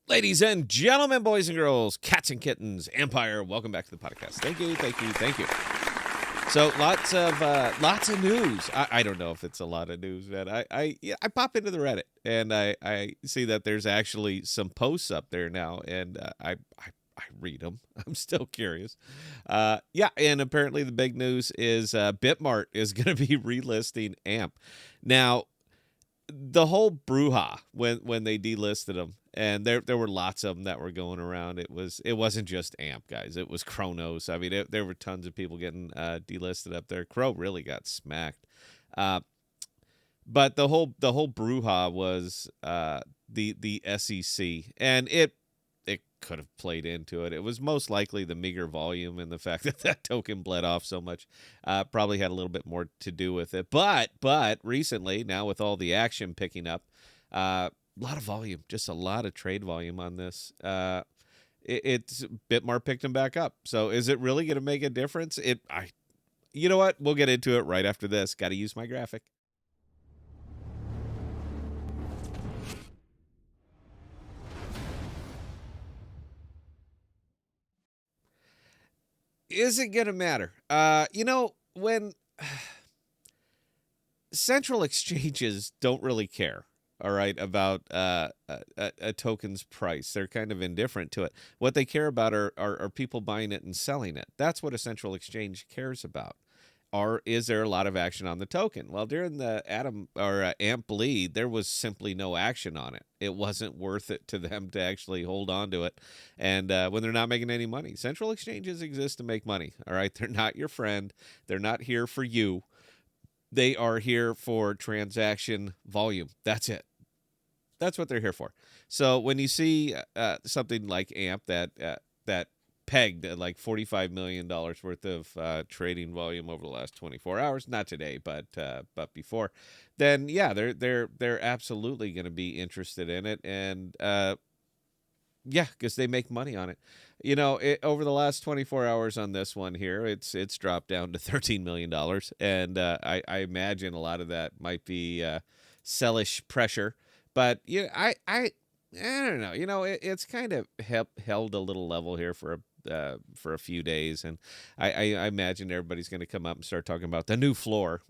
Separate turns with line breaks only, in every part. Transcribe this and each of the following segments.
Ladies and gentlemen, boys and girls, cats and kittens, Empire, welcome back to the podcast. Thank you, thank you, thank you. So lots of news. I don't know if it's a lot of news, man. I pop into the Reddit and I see that there's actually some posts up there now, and I read them. I'm still curious. Yeah, and apparently the big news is Bitmart is going to be relisting AMP. Now, the whole brouhaha when they delisted them, and there were lots of them that were going around. It wasn't just AMP, guys. It was Chronos. I mean, there were tons of people getting delisted up there. Crow really got smacked. But the whole brouhaha was the SEC, and it could have played into it. It was most likely the meager volume and the fact that token bled off so much probably had a little bit more to do with it. But recently, now with all the action picking up, a lot of volume, just a lot of trade volume on this. It's Bitmart picked them back up. So is it really going to make a difference? You know what? We'll get into it right after this. Got to use my graphic. Is it going to matter? When central exchanges don't really care, all right, about a token's price. They're kind of indifferent to it. What they care about are people buying it and selling it. That's what a central exchange cares about. Or is there a lot of action on the token? Well, during the AMP bleed, there was simply no action on it. It wasn't worth it to them to actually hold on to it. And when they're not making any money, central exchanges exist to make money. All right, they're not your friend. They're not here for you. They are here for transaction volume. That's it. That's what they're here for. So when you see something like AMP that pegged at like $45 million worth of trading volume over the last 24 hours, not today, but before, then yeah, they're absolutely going to be interested in it, and yeah, because they make money on it. Over the last 24 hours on this one here, it's dropped down to $13 million, and I imagine a lot of that might be sellish pressure, but I don't know. It's kind of held a little level here for a few days, and I imagine everybody's going to come up and start talking about the new floor.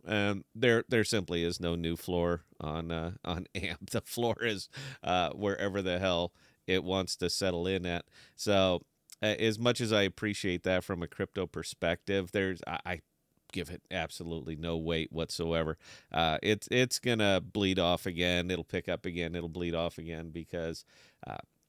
There simply is no new floor on AMP. The floor is wherever the hell it wants to settle in at. So as much as I appreciate that from a crypto perspective, I give it absolutely no weight whatsoever. It's gonna bleed off again. It'll pick up again. It'll bleed off again because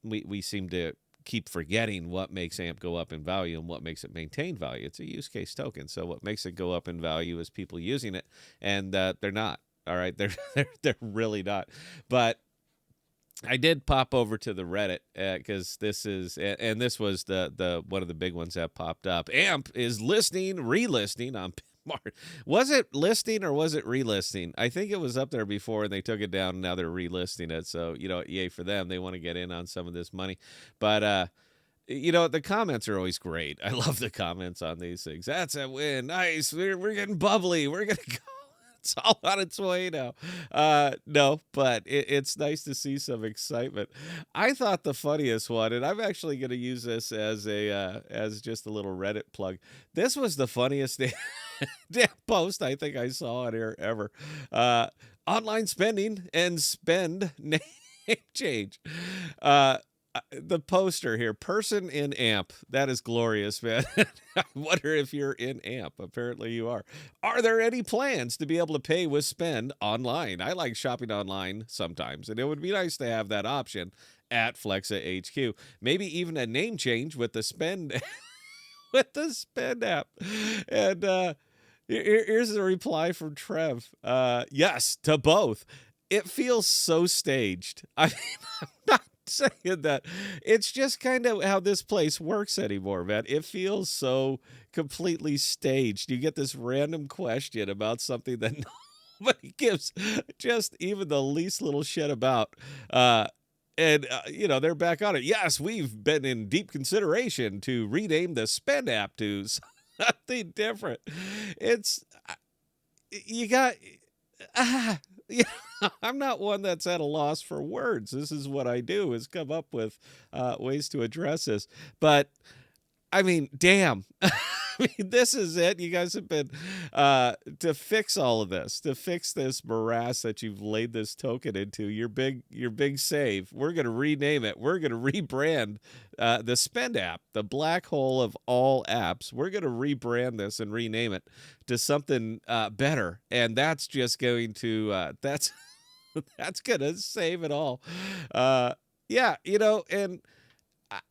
we seem to keep forgetting what makes AMP go up in value and what makes it maintain value. It's a use case token. So what makes it go up in value is people using it, and they're not. All right, they're really not. But I did pop over to the Reddit because this was the one of the big ones that popped up. AMP is relisting on Bitmart. Was it listing or was it relisting? I think it was up there before and they took it down and now they're relisting it. So, yay for them. They want to get in on some of this money. But, the comments are always great. I love the comments on these things. That's a win. Nice. We're getting bubbly. We're going to go. It's all on its way now. No, but it's nice to see some excitement. I thought the funniest one, and I'm actually going to use this as just a little Reddit plug. This was the funniest damn post I think I saw on here ever. Online spending and spend name change. The poster here, person in AMP. That is glorious, man. I wonder if you're in AMP. Apparently you are. Are there any plans to be able to pay with spend online? I like shopping online sometimes, and it would be nice to have that option at Flexa HQ. Maybe even a name change with the spend with the spend app. And here's the reply from Trev. Yes, to both. It feels so staged. I mean, I'm not saying that. It's just kind of how this place works anymore, man. It feels so completely staged. You get this random question about something that nobody gives just even the least little shit about. And they're back on it. Yes, we've been in deep consideration to rename the spend app to something different. You got Yeah, I'm not one that's at a loss for words. This is what I do, is come up with ways to address this. But I mean, damn. I mean, this is it. You guys have been to fix all of this, to fix this morass that you've laid this token into. Your big save. We're gonna rename it. We're gonna rebrand the Spend app, the black hole of all apps. We're gonna rebrand this and rename it to something better, and that's just going to that's gonna save it all. Yeah, and. I,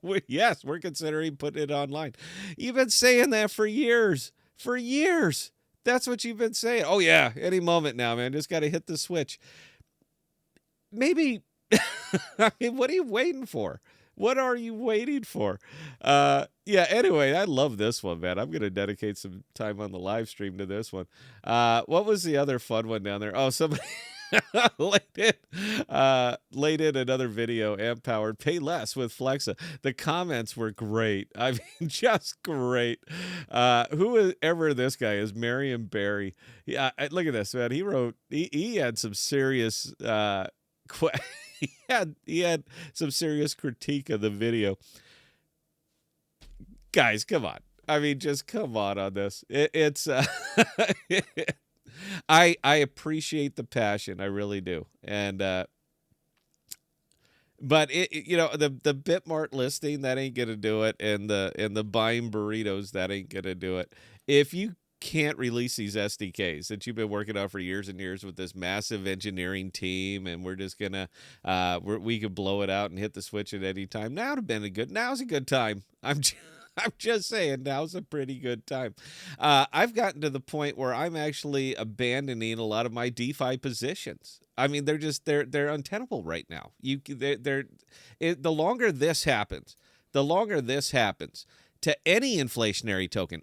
wait, yes, we're considering putting it online. You've been saying that for years. For years. That's what you've been saying. Oh, yeah, any moment now, man. Just got to hit the switch. Maybe, I mean, what are you waiting for? What are you waiting for? Yeah, anyway, I love this one, man. I'm going to dedicate some time on the live stream to this one. What was the other fun one down there? Oh, somebody laid in another video, amp powered, pay less with Flexa. The comments were great. I mean, just great. Whoever this guy is, Marion Barry. Yeah, look at this, man. He had some serious he had some serious critique of the video. Guys, come on. I mean, just come on this. It's I appreciate the passion, I really do. And but the Bitmart listing, that ain't gonna do it, and the buying burritos, that ain't gonna do it. If you can't release these SDKs that you've been working on for years and years with this massive engineering team, and we're just gonna we could blow it out and hit the switch at any time. Now's a good time. I'm just saying, now's a pretty good time. I've gotten to the point where I'm actually abandoning a lot of my DeFi positions. I mean, they're untenable right now. The longer this happens, to any inflationary token,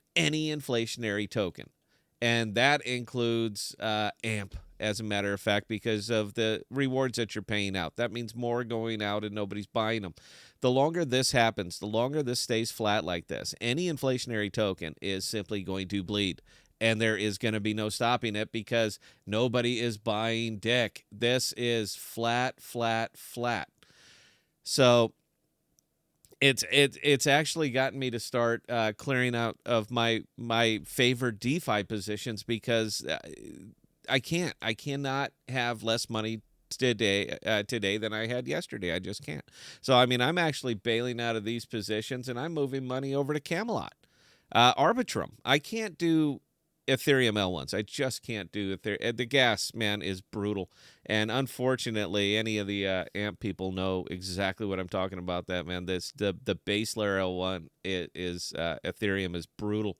and that includes AMP, as a matter of fact, because of the rewards that you're paying out. That means more going out and nobody's buying them. The longer this happens, the longer this stays flat like this, any inflationary token is simply going to bleed. And there is going to be no stopping it because nobody is buying dick. This is flat, flat, flat. So it's actually gotten me to start clearing out of my favored DeFi positions, because I cannot have less money today than I had yesterday. I just can't. So I mean, I'm actually bailing out of these positions, and I'm moving money over to Camelot, Arbitrum. I can't do Ethereum L1s. I just can't do Ethereum. The gas, man, is brutal. And unfortunately, any of the AMP people know exactly what I'm talking about. That, man, the base layer L1 is Ethereum is brutal.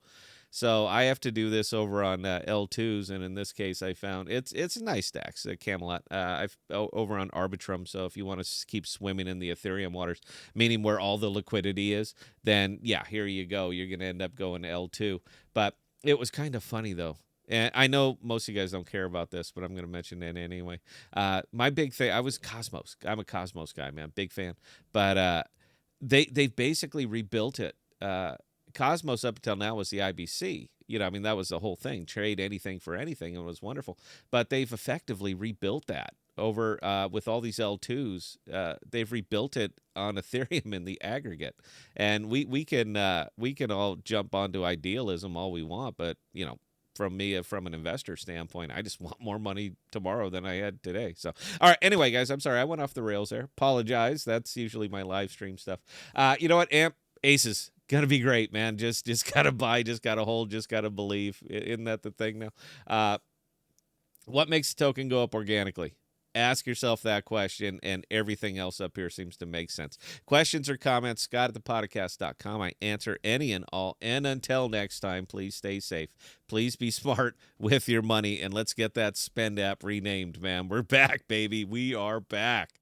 So I have to do this over on L2s, and in this case, I found it's a nice stacks, Camelot. I've over on Arbitrum. So if you want to keep swimming in the Ethereum waters, meaning where all the liquidity is, then yeah, here you go. You're going to end up going to L2. But it was kind of funny, though. And I know most of you guys don't care about this, but I'm going to mention it anyway. My big thing, I was Cosmos. I'm a Cosmos guy, man. Big fan. But they've basically rebuilt it. Cosmos up until now was the IBC. I mean, that was the whole thing. Trade anything for anything, and it was wonderful. But they've effectively rebuilt that over with all these L2s. They've rebuilt it on Ethereum in the aggregate. And we can all jump onto idealism all we want, but from an investor standpoint, I just want more money tomorrow than I had today. So, all right. Anyway, guys, I'm sorry I went off the rails there. Apologize. That's usually my live stream stuff. You know what? AMP Aces. Gonna be great, man. Just gotta buy, just gotta hold, just gotta believe. Isn't that the thing now? What makes a token go up organically? Ask yourself that question, and everything else up here seems to make sense. Questions or comments, Scott at ThePodocasts.com. I answer any and all. And until next time, please stay safe. Please be smart with your money, and let's get that Spend app renamed, man. We're back, baby. We are back.